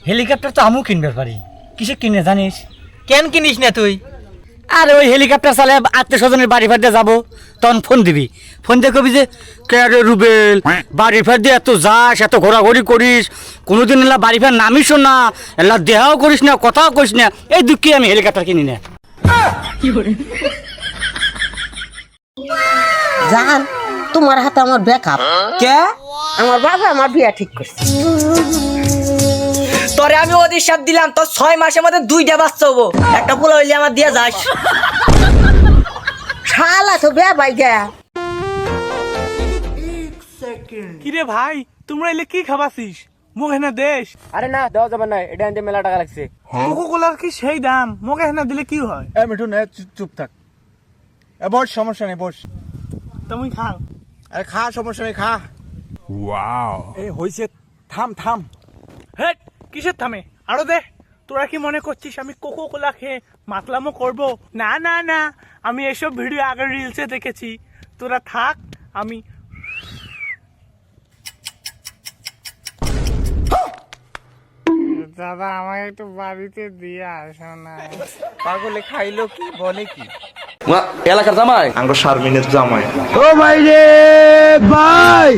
Helicopter তো আমিও কিনবে পারি। কিসে কিনে জানিস? কেন কিনিস না তুই? আরে ওই হেলিকপ্টার চালে আত্মীয় স্বজনের বাড়ি ফাড়তে যাবো, তখন ফোন দিবি। ফোন দিয়ে কবি যে কে রে রুবেল, বাড়ি ফের দিয়ে এত যাস, এত ঘোরাঘুরি করিস, কোনোদিন এলা বাড়ি ফের নামিস না, এলা দেহাও করিস না, কথাও করিস না, এই দুঃখে আমি হেলিকপ্টার কিনি না। জান, তোমার হাতে আমার ব্যাকআপ। কে? আমার বাবা আমার বিয়া ঠিক করছে। তোরে আমি অধিশাপ দিলাম, তোর 6 মাসের মধ্যে 2টা বাচ্চা হবো। একটা পোলা হইলে আমার দিয়া যাস। শালা তো বিয়া ভাই গা। কিরে ভাই, তোমরা এলে কি খাবাসিস? মুখ হেনা দেশ। আরে না, দেওয়া যাবে না, এটা আনতে মেলা টাকা লাগছে। কোকো কোলার কি সেই দাম? মুখে হেনা দিলে কি হয়? এ মিঠুন, চুপ থাক। এ বস, সমস্যা নেই, বস। তুমি খাও। আরে খা, সমস্যা নেই, খা। এই হইছে, থাম থাম। হেট, কিসের থামে? আরো দে। তোরা কি মনে করছিস আমি কোকো কোলা খেয়ে মাতলামো করবো? না না না, আমি এসব ভিডিও আগে রিলসে দেখেছি। তোরা থাক, আমি দাদা আমাকে একটু বাড়িতে দিয়ে আসো না। পাগলে খাইলো কি, বলে কি? এলাকার জামাই আঙ্গ শারমিনের জামাই। ও ভাই রে ভাই,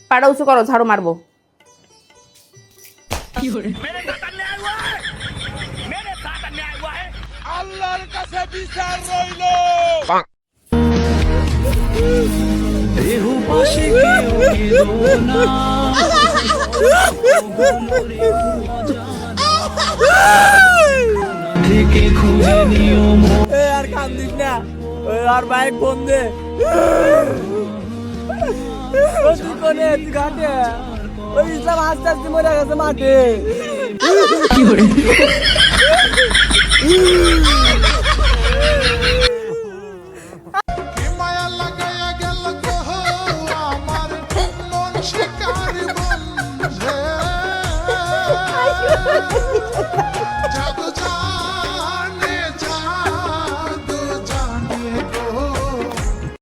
পাটা উঁচু করো, ঝাড়ু মারবো। আল্লাহর কাছে বিচার রইল। আর কান্দিস না, আর বাইক ফোন দে। ঘাটে ওই ইসলাম আস্তে আস্তে মরে গেছে মাঠে। মায়া লাগায়া গেল গো আমার মন শিকার বন্ধে।